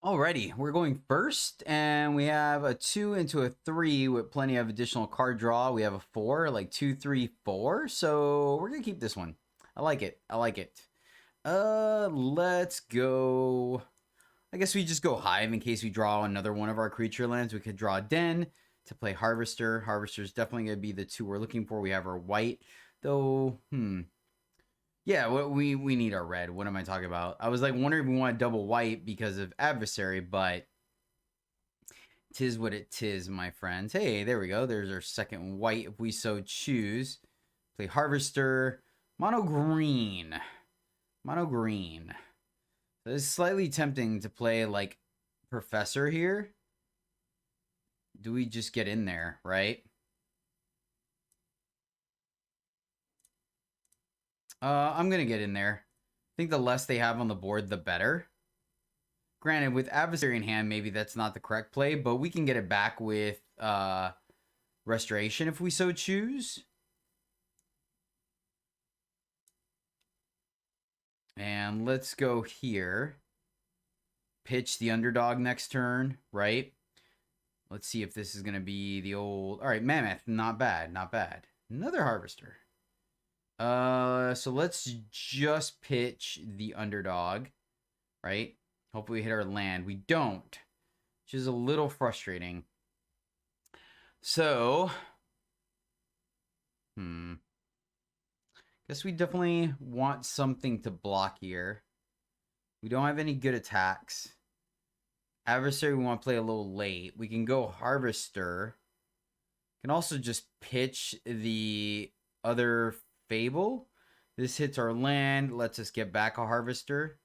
Alrighty, we're going first, and we have a 2 into a 3 with plenty of additional card draw. We have a 4, like 2, 3, 4. So we're gonna keep this one. I like it. I like it. Let's go. I guess we just go Hive in case we draw another one of our creature lands. We could draw Den to play Harvester. Harvester is definitely gonna be the 2 we're looking for. We have our white, though. Yeah, we need our red. What am I talking about? I was like wondering if we want double white because of adversary, but tis what it tis, my friends. Hey, there we go. There's our second white if we so choose. Play Harvester. Mono green. Mono green. So it's slightly tempting to play like Professor here. Do we just get in there, right? I'm going to get in there. I think the less they have on the board, the better. Granted, with adversary in hand, maybe that's not the correct play, but we can get it back with Restoration if we so choose. And let's go here. Pitch the underdog next turn, right? Let's see if this is going to be the old... All right, Mammoth, not bad, not bad. Another Harvester. So let's just pitch the underdog, right? Hopefully we hit our land. We don't, which is a little frustrating. So, guess we definitely want something to block here. We don't have any good attacks. Adversary we want to play a little late. We can go Harvester. Can also just pitch the other Fable. This hits our land, lets us get back a Harvester.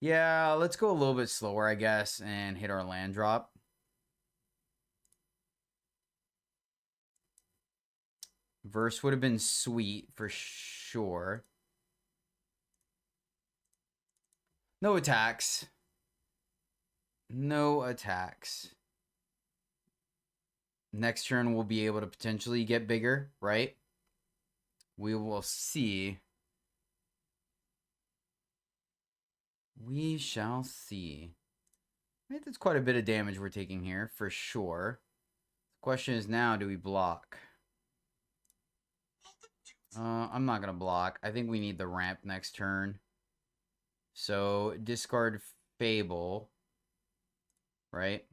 Yeah, let's go a little bit slower, I guess, and hit our land drop. Verse would have been sweet for sure. No attacks. No attacks. Next turn we'll be able to potentially get bigger, right? We will see. We shall see. Right, that's quite a bit of damage we're taking here, for sure. The question is now, do we block? I'm not going to block. I think we need the ramp next turn. So, discard Fable. Right?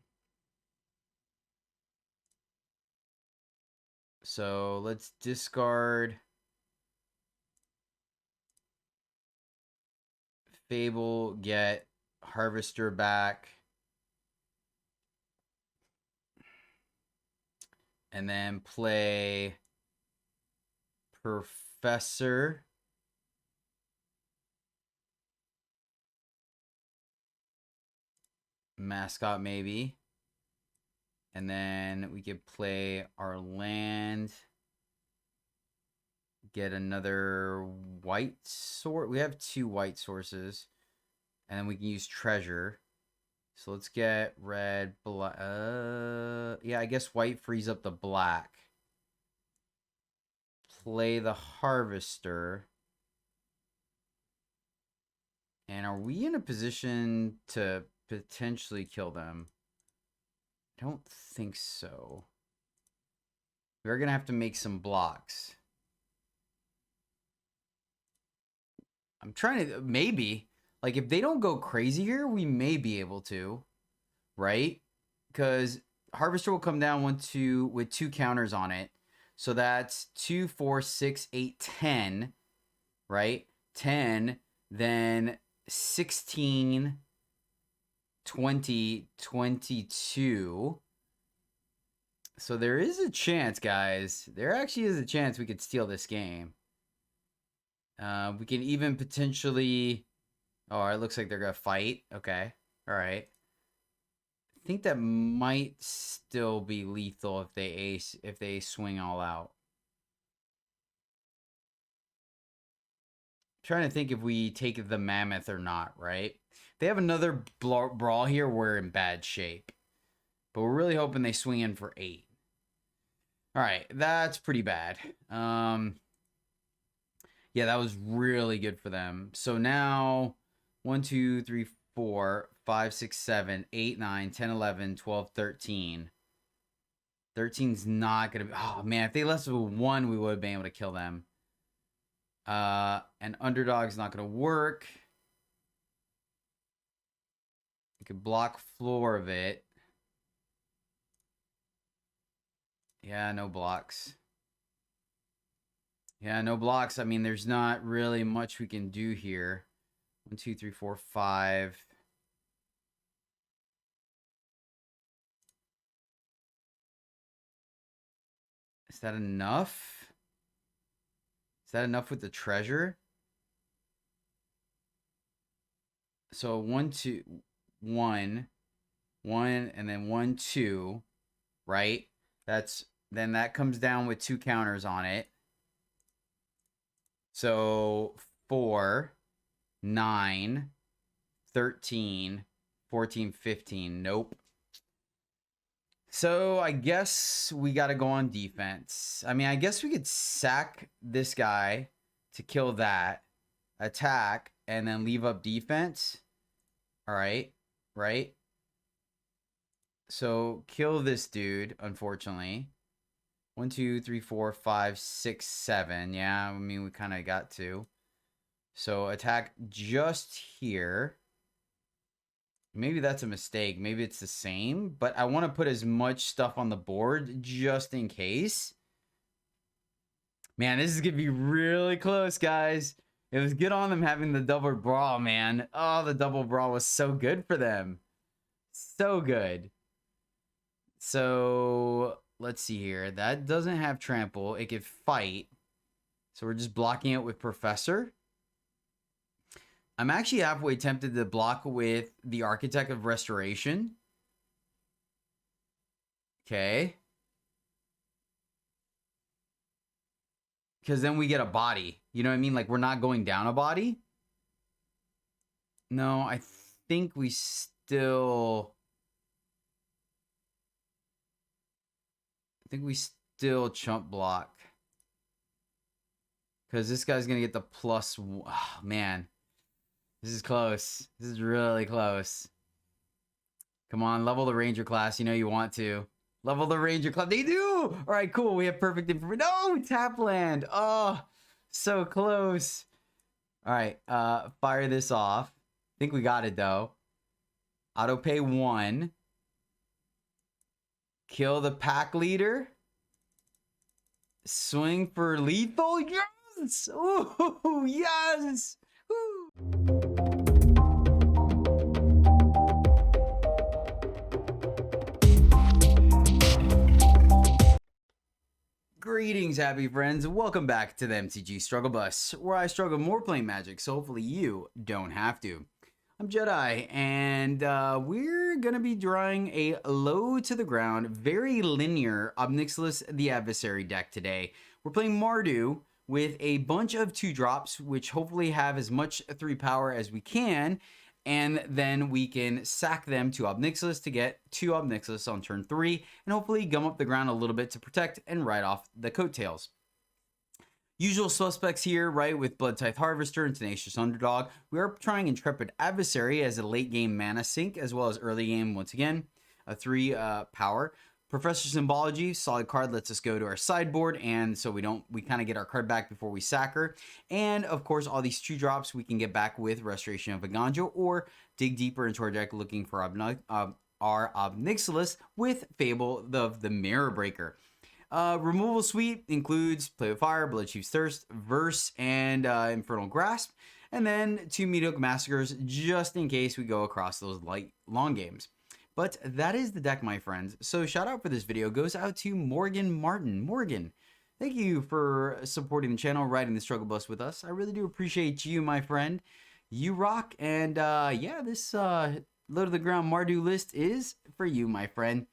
So, let's discard Fable, get Harvester back. And then play Professor. Mascot, maybe. And then we could play our land. Get another white source. We have 2 white sources. And then we can use treasure. So let's get red, black. Yeah, I guess white frees up the black. Play the Harvester. And are we in a position to potentially kill them? I don't think so. We're going to have to make some blocks. I'm trying to... Maybe. Like, if they don't go crazy here, we may be able to. Right? Because Harvester will come down with 2 counters on it. So that's 2, 4, 6, 8, 10. Right? 10. Then 16, 20, 22. So there is a chance, guys. There actually is a chance we could steal this game. We can even potentially... Oh, it looks like they're going to fight. Okay. All right. I think that might still be lethal if they swing all out. I'm trying to think if we take the Mammoth or not, right? If they have another brawl here, we're in bad shape. But we're really hoping they swing in for 8. All right, that's pretty bad. Yeah, that was really good for them. So now 1, 2, 3, 4, 5, 6, 7, 8, 9, 10, 11, 12, 13. 13's not going to be... Oh, man. If they left us with 1, we would have been able to kill them. And underdog's not going to work. You could block floor of it. Yeah, no blocks. Yeah, no blocks. I mean, there's not really much we can do here. 1, 2, 3, 4, 5. Is that enough? Is that enough with the treasure? So 1, 2, 1, 1, and then 1, 2, right? Then that comes down with 2 counters on it. So 4, 9, 13, 14, 15. Nope. So I guess we got to go on defense. I mean, I guess we could sack this guy to kill that, attack, and then leave up defense. All right. Right. So kill this dude, unfortunately. 1, 2, 3, 4, 5, 6, 7. Yeah, I mean, we kind of got to. So attack just here. Maybe that's a mistake. Maybe it's the same. But I want to put as much stuff on the board just in case. Man, this is going to be really close, guys. It was good on them having the double brawl, man. Oh, the double brawl was so good for them. So good. So let's see here. That doesn't have trample. It could fight. So we're just blocking it with Professor. I'm actually halfway tempted to block with the Architect of Restoration. Okay. Because then we get a body. You know what I mean? Like, we're not going down a body. No, I think we still... chump block. Because this guy's going to get the plus... Oh, man. This is close. This is really close. Come on, level the Ranger class. You know you want to. Level the Ranger class. They do! All right, cool. We have perfect information. No! Tap land. Oh, so close. All right, fire this off. I think we got it, though. Auto pay 1. Kill the pack leader. Swing for lethal. Yes! Ooh, yes! Woo! Greetings, happy friends. Welcome back to the MTG Struggle Bus, where I struggle more playing Magic, so hopefully you don't have to. I'm Jedi, and we're going to be drawing a low to the ground, very linear Ob Nixilis the Adversary deck today. We're playing Mardu with a bunch of 2-drops, which hopefully have as much 3 power as we can, and then we can sack them to Ob Nixilis to get 2 Ob Nixilis on turn 3, and hopefully gum up the ground a little bit to protect and ride off the coattails. Usual suspects here, right, with Blood Tithe Harvester and Tenacious Underdog. We are trying Intrepid Adversary as a late game mana sink, as well as early game, once again, a 3 power. Professor Symbology, solid card, lets us go to our sideboard, and so we kind of get our card back before we sack her. And of course, all these 2-drops we can get back with Restoration of Viganjo, or dig deeper into our deck looking for our Ob Nixilis with Fable of the Mirror Breaker. Removal suite includes Play with Fire, Bloodchief's Thirst, Verse, and Infernal Grasp, and then 2 Mediocre Massacres just in case we go across those long games. But that is the deck, my friends. So shout out for this video goes out to Morgan Martin. Morgan, thank you for supporting the channel, riding the struggle bus with us. I really do appreciate you, my friend. You rock. And yeah, this low to the ground Mardu list is for you, my friend.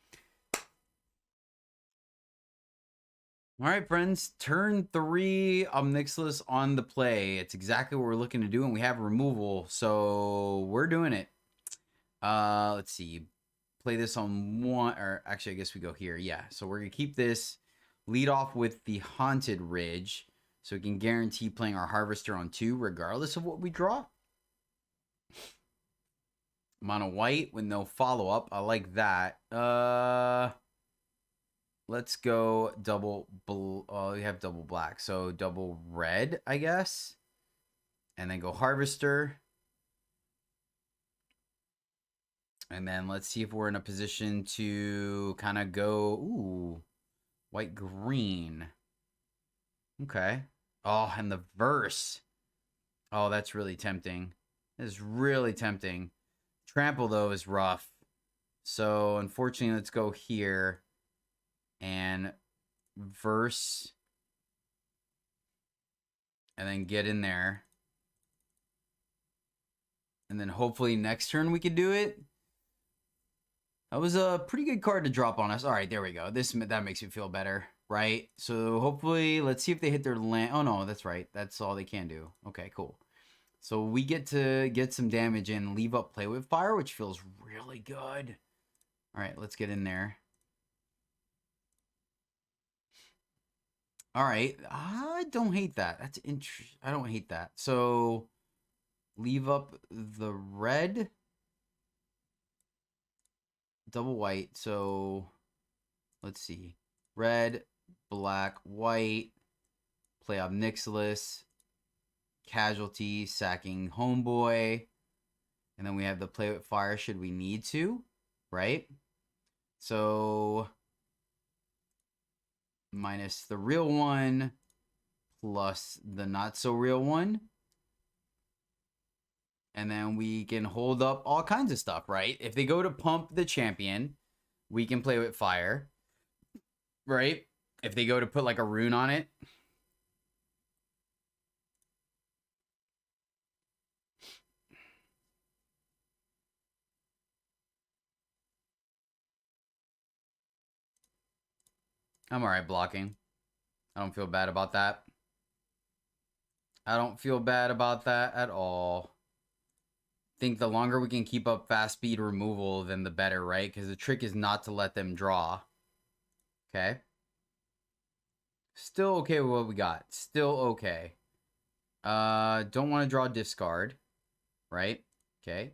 All right, friends, turn 3 Ob Nixilis on the play. It's exactly what we're looking to do, and we have removal, so we're doing it. Let's see. Play this on 1, or actually, I guess we go here. Yeah, so we're going to keep this, lead off with the Haunted Ridge, so we can guarantee playing our Harvester on 2, regardless of what we draw. Mono white with no follow-up. I like that. Let's go double oh, we have double black. So double red, I guess. And then go harvester. And then let's see if we're in a position to kind of go, ooh, white green. Okay. Oh, and the verse. Oh, that's really tempting. It's really tempting. Trample, though, is rough. So, unfortunately, let's go here. And verse. And then get in there. And then hopefully next turn we could do it. That was a pretty good card to drop on us. All right, there we go. That makes me feel better, right? So hopefully, let's see if they hit their land. Oh, no, that's right. That's all they can do. Okay, cool. So we get to get some damage and leave up Play with Fire, which feels really good. All right, let's get in there. All right, I don't hate that. That's interesting. I don't hate that. So leave up the red. Double white. So let's see. Red, black, white. Play Ob Nixilis. Casualty, sacking Homeboy. And then we have the Play with Fire should we need to, right? So minus the real one plus the not so real one. And then we can hold up all kinds of stuff, right? If they go to pump the champion, we can play with fire, right? If they go to put like a rune on it. I'm all right blocking. I don't feel bad about that. I don't feel bad about that at all. I think the longer we can keep up fast speed removal, then the better, right? Because the trick is not to let them draw. Okay. Still okay with what we got. Still okay. Don't want to draw discard. Right? Okay.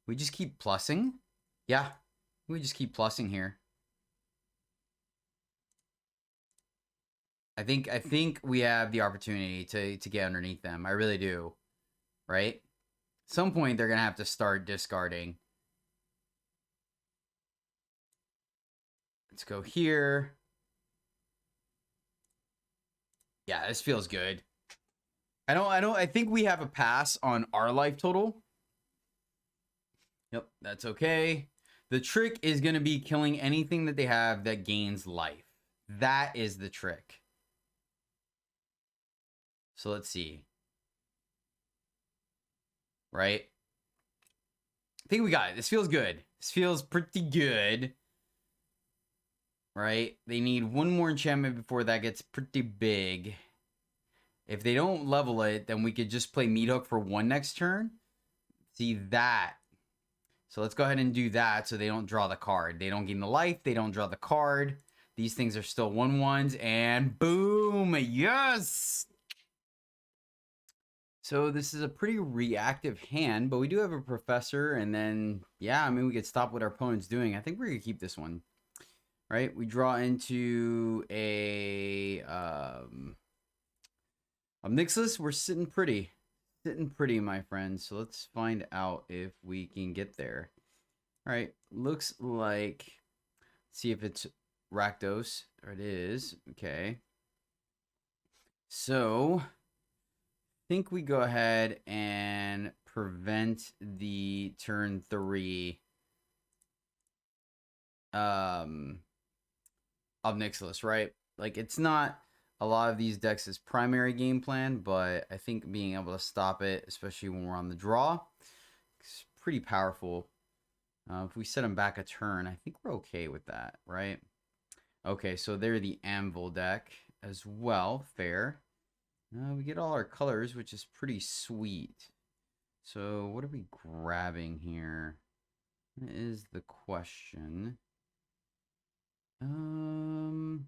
We just keep plussing? Yeah. We just keep plussing here. I think we have the opportunity to get underneath them. I really do. Right? At some point they're gonna have to start discarding. Let's go here. Yeah, this feels good. I think we have a pass on our life total. Yep, that's okay. The trick is going to be killing anything that they have that gains life. That is the trick. So let's see. Right? I think we got it. This feels good. This feels pretty good. Right? They need one more enchantment before that gets pretty big. If they don't level it, then we could just play Meat Hook for one next turn. See that. So let's go ahead and do that so they don't draw the card. They don't gain the life. They don't draw the card. These things are still 1/1s. And boom. Yes. So this is a pretty reactive hand, but we do have a professor. And then, yeah, I mean, we could stop what our opponent's doing. I think we're going to keep this one. Right? We draw into a Ob Nixilis. We're sitting pretty. Sitting pretty, my friends. So let's find out if we can get there. All right. Looks like... See if it's Rakdos. There it is. Okay. So... I think we go ahead and prevent the turn 3 Ob Nixilis, right? Like, it's not a lot of these decks' primary game plan, but I think being able to stop it, especially when we're on the draw, is pretty powerful. If we set them back a turn, I think we're okay with that, right? Okay, so they're the Anvil deck as well. Fair. We get all our colors, which is pretty sweet. So what are we grabbing here? That is the question. I don't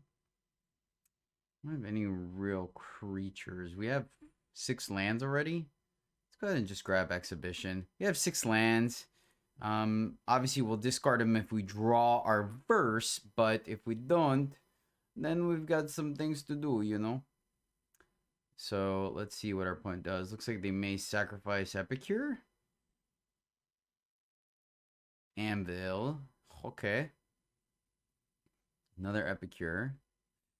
have any real creatures. We have 6 lands already. Let's go ahead and just grab Exhibition. We have 6 lands. Obviously, we'll discard them if we draw our verse, but if we don't, then we've got some things to do, you know? So let's see what our opponent does. Looks like they may sacrifice Epicure. Anvil. Okay. Another Epicure.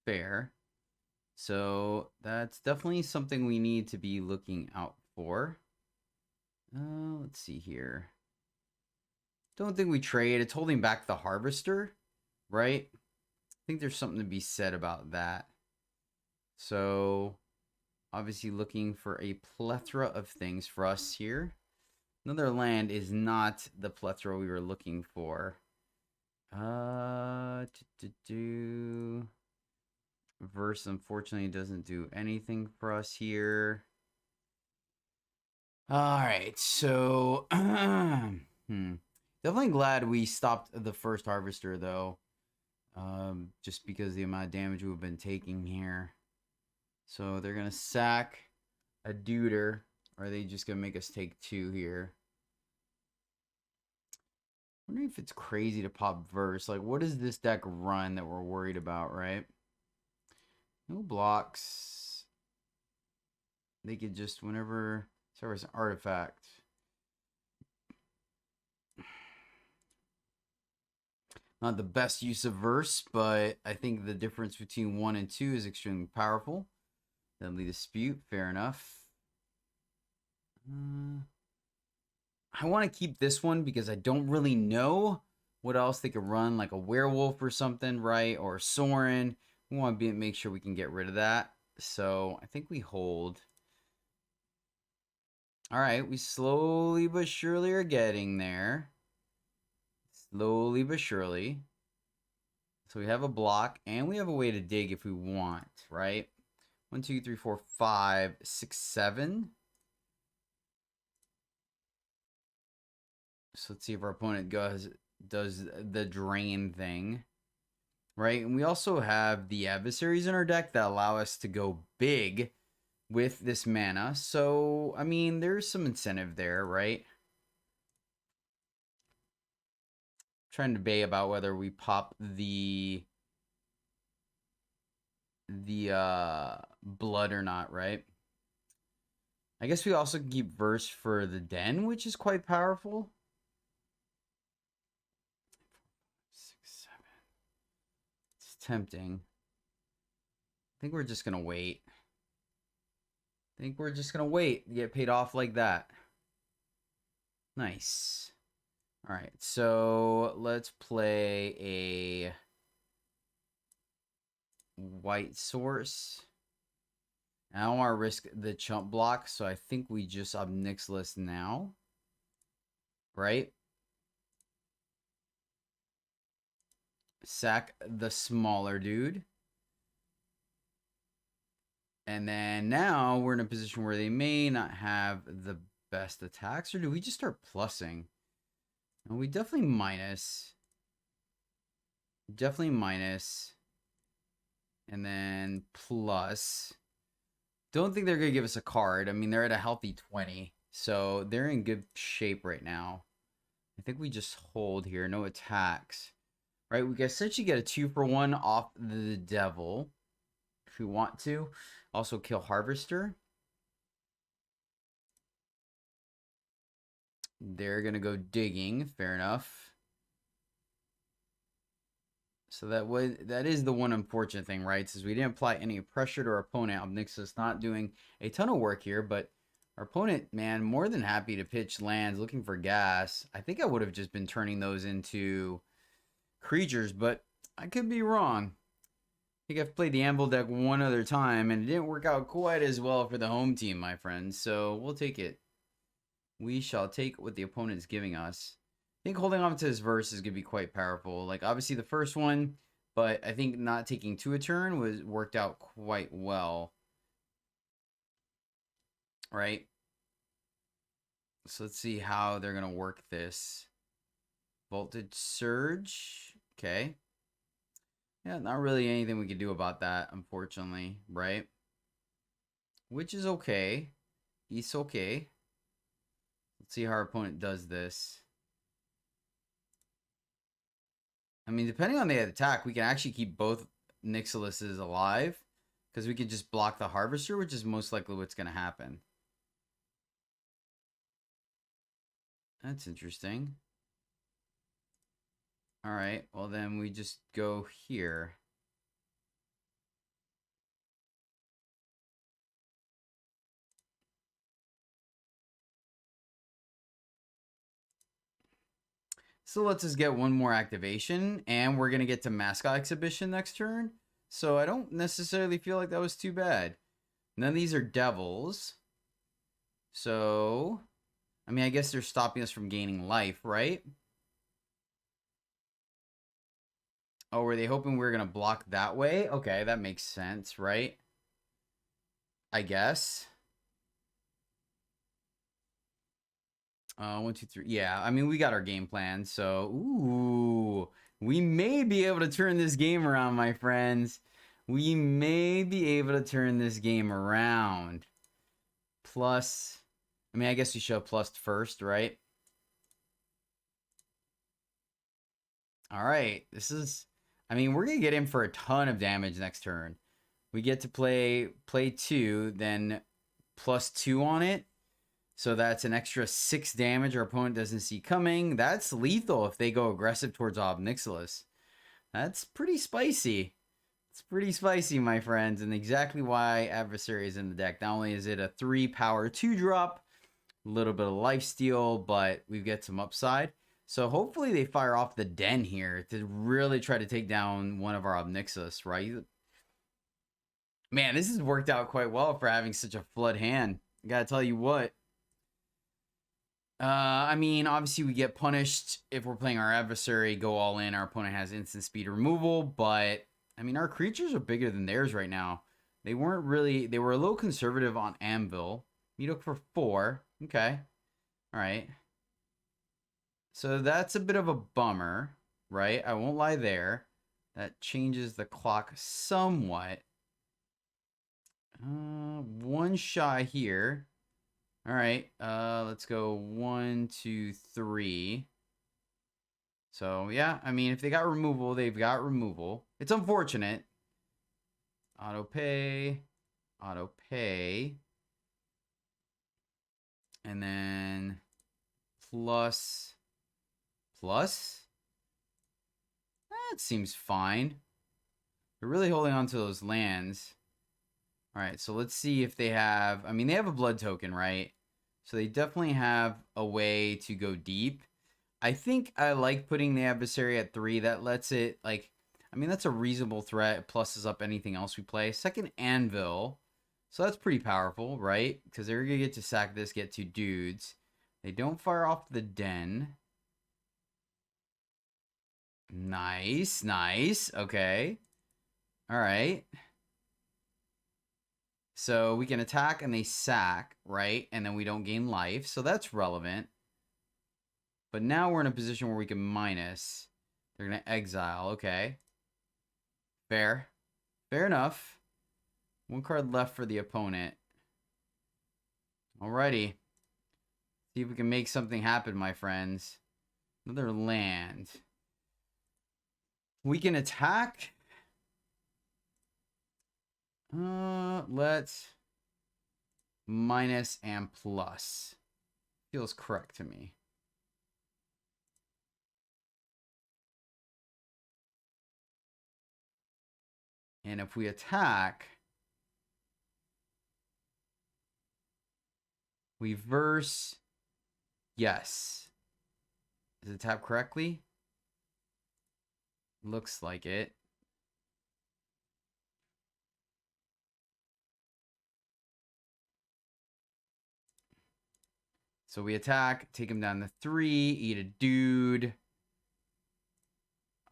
Fair. So that's definitely something we need to be looking out for. Let's see here. Don't think we trade. It's holding back the Harvester, right? I think there's something to be said about that. So obviously looking for a plethora of things for us here. Another land is not the plethora we were looking for. Verse unfortunately doesn't do anything for us here. All right, so definitely glad we stopped the first Harvester though. Just because of the amount of damage we've been taking here. So they're gonna sack a Deuter, or are they just gonna make us take 2 here? I'm wondering if it's crazy to pop verse. Like, what does this deck run that we're worried about, right? No blocks. They could just, whenever service an artifact. Not the best use of verse, but I think the difference between 1 and 2 is extremely powerful. Deadly Dispute, fair enough. I want to keep this one because I don't really know what else they could run, like a werewolf or something, right? Or Sorin. We want to make sure we can get rid of that. So I think we hold. All right, we slowly but surely are getting there. Slowly but surely. So we have a block, and we have a way to dig if we want, right? 1, 2, 3, 4, 5, 6, 7. So let's see if our opponent does the drain thing, right? And we also have the adversaries in our deck that allow us to go big with this mana. So, I mean, there's some incentive there, right? Trying to debate about whether we pop the blood or not, right? I guess we also can keep verse for the den, which is quite powerful. 6, 7. It's tempting. I think we're just gonna wait. To get paid off like that. Nice. All right, so let's play a white source. I don't want to risk the chump block, so I think we just Ob Nixilis now. Right? Sack the smaller dude. And then now we're in a position where they may not have the best attacks. Or do we just start plussing? No, we definitely minus. Definitely minus. And then plus. Don't think they're going to give us a card. I mean, they're at a healthy 20. So they're in good shape right now. I think we just hold here. No attacks. Right? We can essentially get a 2-for-1 off the devil. If we want to. Also kill Harvester. They're going to go digging. Fair enough. So that is the one unfortunate thing, right? Since we didn't apply any pressure to our opponent. Ob Nixilis not doing a ton of work here, but our opponent, man, more than happy to pitch lands, looking for gas. I think I would have just been turning those into creatures, but I could be wrong. I think I've played the Anvil deck one other time, and it didn't work out quite as well for the home team, my friends. So we'll take it. We shall take what the opponent's giving us. I think holding on to his verse is going to be quite powerful. Like, obviously, the first one, but I think not taking 2 a turn worked out quite well. Right? So let's see how they're going to work this. Voltage Surge. Okay. Yeah, not really anything we can do about that, unfortunately, right? Which is okay. It's okay. See how our opponent does this. I mean, depending on the attack, we can actually keep both Nixilises alive. Because we could just block the Harvester, which is most likely what's going to happen. That's interesting. Alright, well then we just go here. So let's just get one more activation, and we're going to get to Mascot Exhibition next turn. So I don't necessarily feel like that was too bad. None of these are devils. So, I mean, I guess they're stopping us from gaining life, right? Oh, were they hoping we were going to block that way? Okay, that makes sense, right? I guess. 1, 2, 3. Yeah, I mean, we got our game plan. So, ooh, we may be able to turn this game around, my friends. We may be able to turn this game around. Plus, I mean, I guess we show plus first, right? All right, this is, I mean, we're going to get in for a ton of damage next turn. We get to play 2, then +2 on it. So that's an extra 6 damage our opponent doesn't see coming. That's lethal if they go aggressive towards Ob Nixilis. That's pretty spicy. It's pretty spicy, my friends, and exactly why Adversary is in the deck. Not only is it a 3 power 2-drop, a little bit of lifesteal, but we get some upside. So hopefully they fire off the Den here to really try to take down one of our Ob Nixilis, right? Man, this has worked out quite well for having such a flood hand. I gotta tell you what. I mean, obviously we get punished if we're playing our adversary, go all in. Our opponent has instant speed removal, but I mean, our creatures are bigger than theirs right now. They were a little conservative on Anvil. You look for 4. Okay. All right. So that's a bit of a bummer, right? I won't lie there. That changes the clock somewhat. One shot here. All right, let's go 1, 2, 3. So, yeah, I mean, if they got removal, they've got removal. It's unfortunate. Auto pay. Auto pay. And then plus. That seems fine. They're really holding on to those lands. All right, so let's see if they have... I mean, they have a blood token, right? So they definitely have a way to go deep. I think I like putting the adversary at 3. That lets it, like... I mean, that's a reasonable threat. It pluses up anything else we play. Second, Anvil. So that's pretty powerful, right? Because they're going to get to sack this, get 2 dudes. They don't fire off the Den. Nice, nice. Okay. All right. So we can attack and they sack, right? And then we don't gain life. So that's relevant. But now we're in a position where we can minus. They're going to exile. Okay. Fair. Fair enough. 1 card left for the opponent. Alrighty. See if we can make something happen, my friends. Another land. We can attack. Let's minus and plus. Feels correct to me. And if we attack, we verse. Yes. Is it tapped correctly? Looks like it. So we attack, take him down to 3, eat a dude.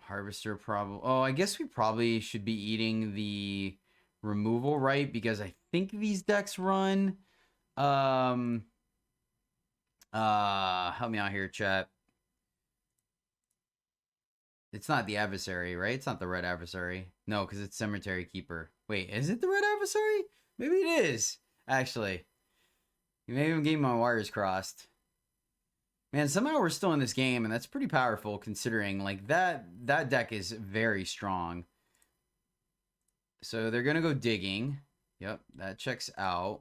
Harvester probably... Oh, I guess we probably should be eating the removal, right? Because I think these decks run... help me out here, chat. It's not the adversary, right? It's not the red adversary. No, because it's Cemetery Keeper. Wait, is it the red adversary? Maybe it is, actually. You may even get my wires crossed. Man, somehow we're still in this game, and that's pretty powerful considering like that deck is very strong. So they're gonna go digging. Yep, that checks out.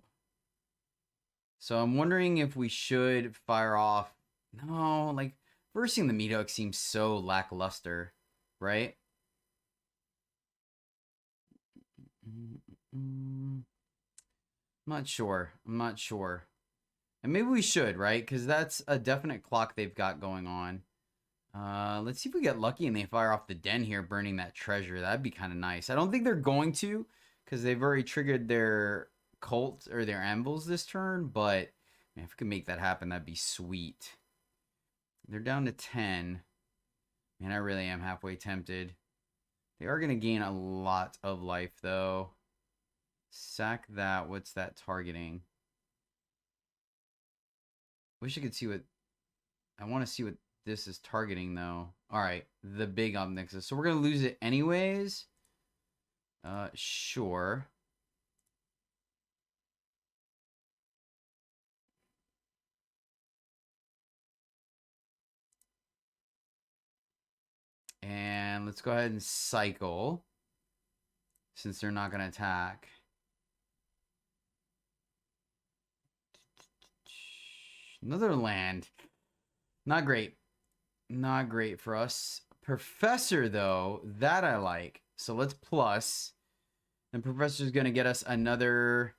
So I'm wondering if we should fire off. No, like versing the meat hook seems so lackluster, right? I'm not sure. I'm not sure. And maybe we should, right? Because that's a definite clock they've got going on. Let's see if we get lucky and they fire off the den here, burning that treasure. That'd be kind of nice. I don't think they're going to, because they've already triggered their cult or their anvils this turn. But man, if we could make that happen, that'd be sweet. They're down to 10. Man, I really am halfway tempted. They are going to gain a lot of life, though. Sack that. What's that targeting? Wish I could see what... I want to see what this is targeting, though. Alright, the big Ob Nixilis. So we're going to lose it anyways. Sure. And let's go ahead and cycle. Since they're not going to attack. Another land. Not great. Not great for us. Professor, though, that I like. So let's plus. And Professor's going to get us another...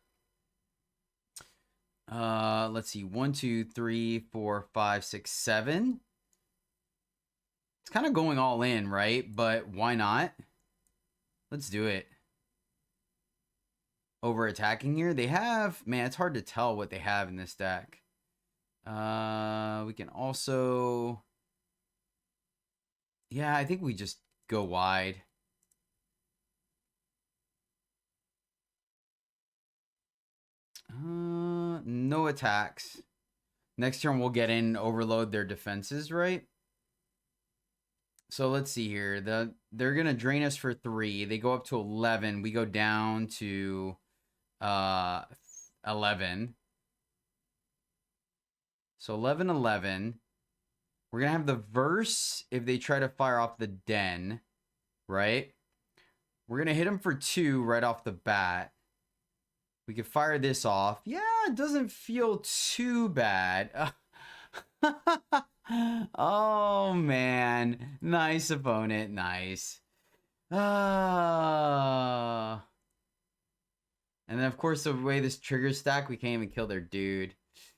let's see. 1, 2, 3, 4, 5, 6, 7. It's kind of going all in, right? But why not? Let's do it. Over attacking here. They have... Man, it's hard to tell what they have in this deck. We can also... Yeah, I think we just go wide. No attacks. Next turn we'll get in and overload their defenses, right? So let's see here. They're going to drain us for 3. They go up to 11. We go down to 11. So 11, 11. We're going to have the verse if they try to fire off the den, right? We're going to hit them for 2 right off the bat. We can fire this off. Yeah, it doesn't feel too bad. Oh, man. Nice opponent. Nice. And then, of course, the way this triggers stack, we can't even kill their dude.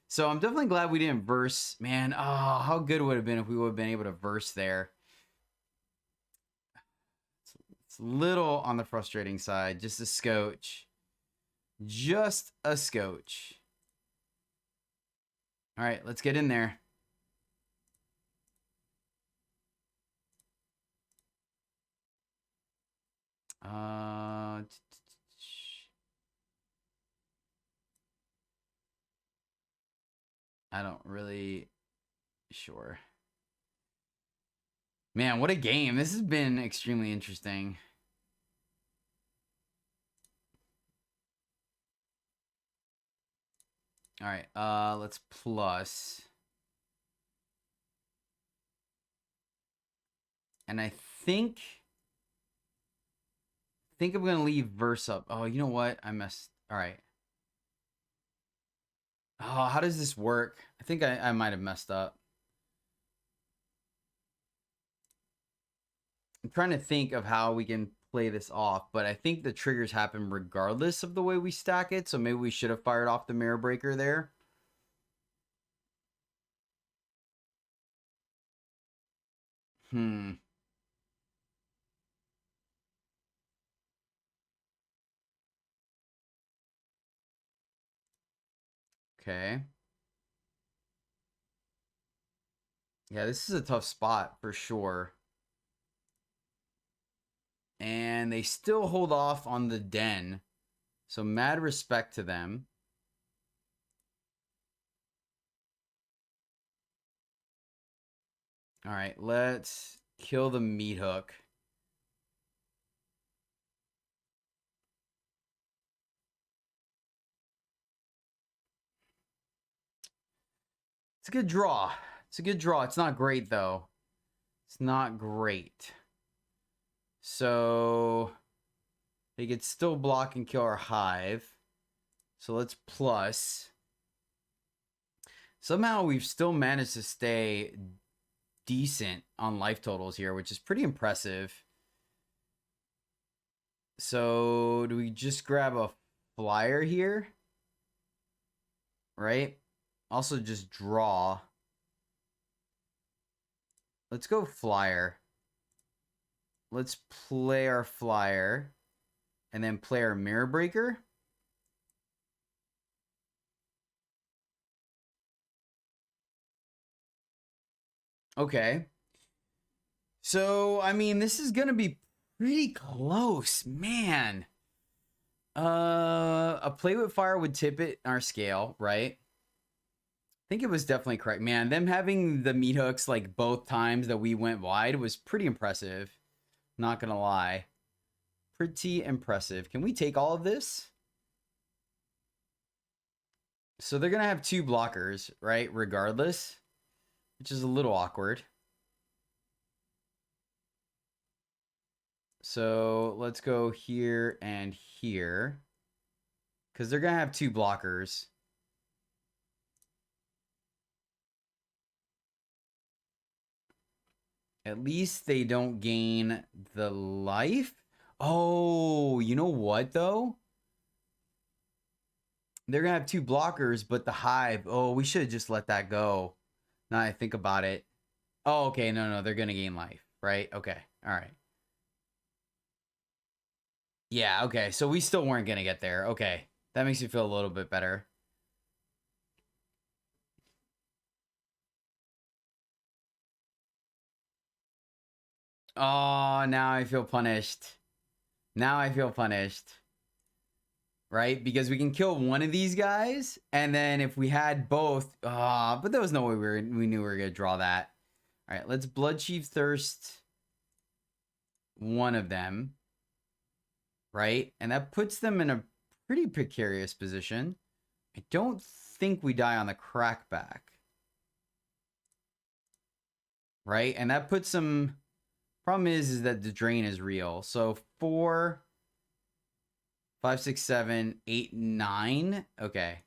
So I'm definitely glad we didn't verse. Man, oh, how good it would have been if we would have been able to verse there. It's a little on the frustrating side. Just a scotch. Just a scotch. All right, let's get in there. I don't really... Sure. Man, what a game. This has been extremely interesting. All right, let's plus. And I think I'm going to leave verse up. Oh, you know what? I messed. All right. Oh, how does this work? I think I might have messed up. I'm trying to think of how we can play this off, but I think the triggers happen regardless of the way we stack it, so maybe we should have fired off the Mirror Breaker there. Okay. Yeah, this is a tough spot for sure. And they still hold off on the den. So mad respect to them. All right, let's kill the meat hook. It's a good draw. It's a good draw. It's not great, though. It's not great. So they could still block and kill our hive. So let's plus. Somehow we've still managed to stay decent on life totals here, which is pretty impressive. So do we just grab a flyer here? Right? Also just draw. Let's go flyer. Let's play our flyer. And then play our mirror breaker. Okay. So, I mean, this is going to be pretty close, man. A play with fire would tip it in our scale, right? I think it was definitely correct. Man, them having the meat hooks like both times that we went wide was pretty impressive. Not going to lie. Pretty impressive. Can we take all of this? So they're going to have two blockers, right? Regardless, which is a little awkward. So let's go here and here. Because they're going to have two blockers. At least they don't gain the life. Oh, you know what, though? They're going to have two blockers, but the hive. Oh, we should have just let that go. Now I think about it. Oh, okay. No. They're going to gain life, right? Okay. All right. Yeah, okay. So we still weren't going to get there. Okay. That makes me feel a little bit better. Oh, now I feel punished. Now I feel punished. Right? Because we can kill one of these guys, and then if we had both... but there was no way we knew we were going to draw that. All right, let's Bloodchief Thirst one of them. Right? And that puts them in a pretty precarious position. I don't think we die on the crackback. Right? And that puts them... Problem is that the drain is real. So 4, 5, 6, 7, 8, 9. Okay.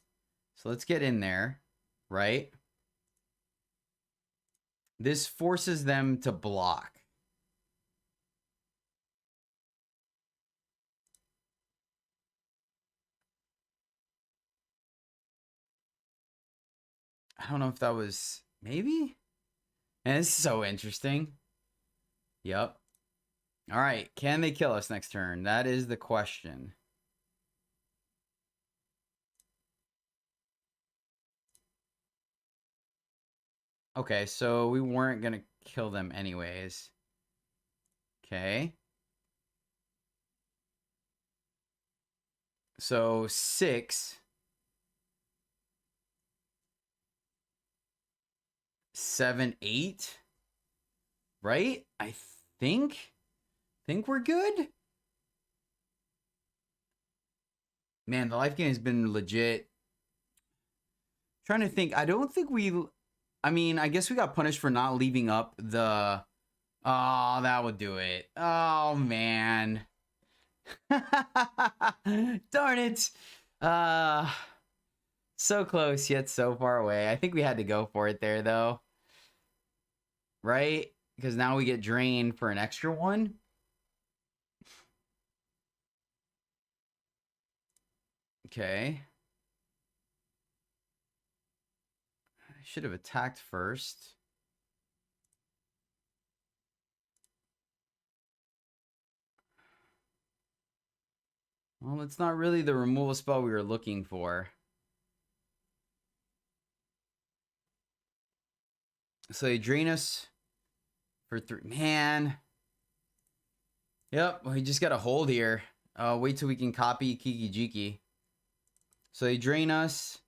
So let's get in there. Right? This forces them to block. I don't know if that was... Maybe? And it's so interesting. Yep. All right. Can they kill us next turn? That is the question. Okay, so we weren't going to kill them anyways. Okay. So 6. 7, 8. Right? I think we're good. Man, the life gain has been legit. Trying to think. I don't think we... I mean, I guess we got punished for not leaving up the... Oh, that would do it. Oh, man. Darn it. So close, yet so far away. I think we had to go for it there, though. Right? Because now we get drained for an extra one. Okay. I should have attacked first. Well, it's not really the removal spell we were looking for. So they drain us for 3. Man. Yep, we just got to hold here. Wait till we can copy Kiki Jiki. So they drain us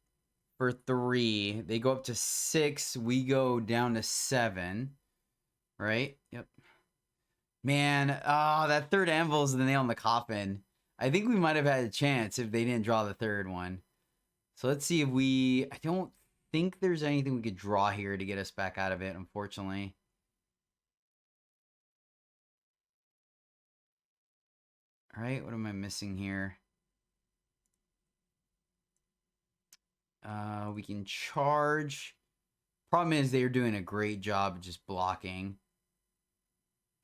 for 3. They go up to 6. We go down to 7. Right? Yep. Man, that third anvil is the nail in the coffin. I think we might have had a chance if they didn't draw the third one. So let's see if we... I don't think there's anything we could draw here to get us back out of it, unfortunately. All right, what am I missing here? We can charge. Problem is they're doing a great job of just blocking.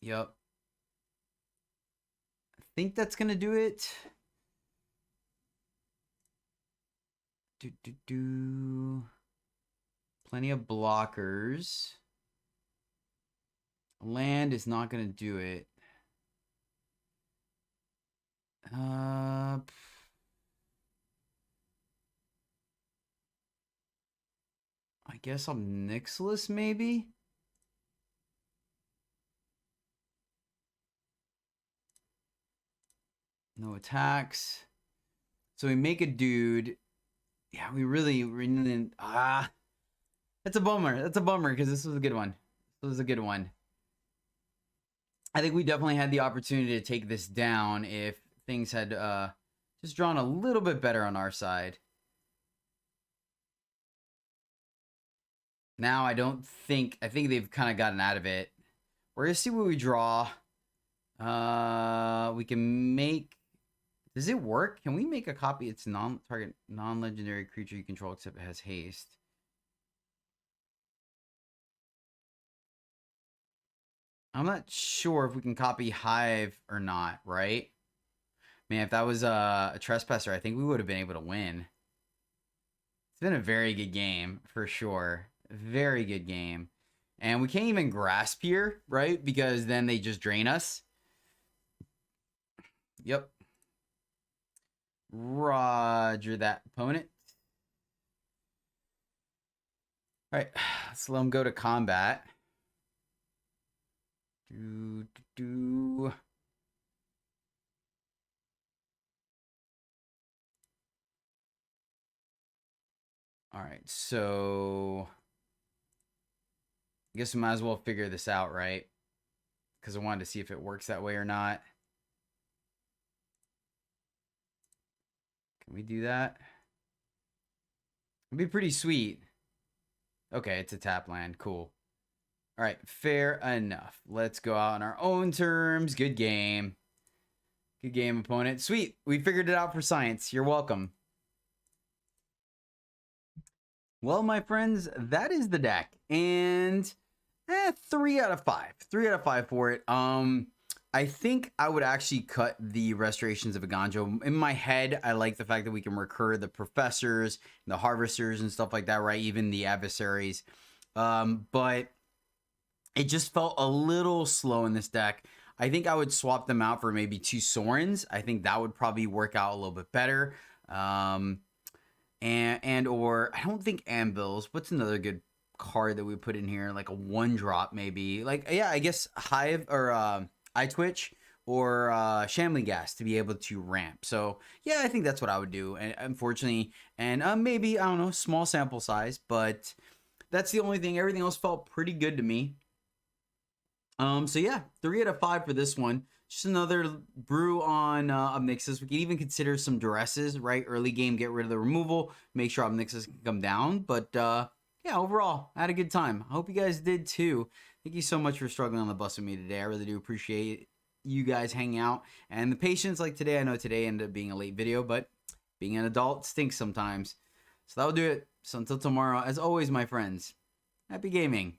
Yep. I think that's going to do it. Plenty of blockers. Land is not going to do it. I guess Ob Nixilis maybe? No attacks. So we make a dude. Yeah, we really didn't. That's a bummer. That's a bummer because this was a good one. This was a good one. I think we definitely had the opportunity to take this down if things had just drawn a little bit better on our side. Now I think they've kind of gotten out of it. We're gonna see what we draw. We can make. Does it work? Can we make a copy? It's non-target, non-legendary creature you control except it has haste. I'm not sure if we can copy Hive or not, right? Man, if that was a trespasser, I think we would have been able to win. It's been a very good game, for sure. Very good game. And we can't even grasp here, right? Because then they just drain us. Yep. Roger that, opponent. All right, let's let them go to combat. All right, so I guess we might as well figure this out, right? Because I wanted to see if it works that way or not. Can we do that? It'd be pretty sweet. Okay, it's a tap land. Cool. All right, fair enough. Let's go out on our own terms. Good game. Good game, opponent. Sweet. We figured it out for science. You're welcome. Well, my friends, that is the deck. And 3 out of 5. 3 out of 5 for it. I think I would actually cut the Restorations of Aganjo. In my head, I like the fact that we can recur the Professors, the Harvesters, and stuff like that, right? Even the Adversaries. But it just felt a little slow in this deck. I think I would swap them out for maybe 2 Sorens. I think that would probably work out a little bit better. And or I don't think Anvils. What's another good card that we put in here? Like a 1-drop maybe. Like, yeah, I guess Hive or Eye Twitch or Shambling Gas to be able to ramp. So yeah, I think that's what I would do. And unfortunately, and maybe, I don't know, small sample size, but that's the only thing. Everything else felt pretty good to me. So yeah, 3 out of 5 for this one. Just another brew on Ob Nixilis. We can even consider some duresses, right? Early game, get rid of the removal, make sure Ob Nixilis can come down. But yeah, overall, I had a good time. I hope you guys did too. Thank you so much for struggling on the bus with me today. I really do appreciate you guys hanging out and the patience. Like today, I know today ended up being a late video, but being an adult stinks sometimes. So that'll do it. So until tomorrow, as always, my friends, happy gaming.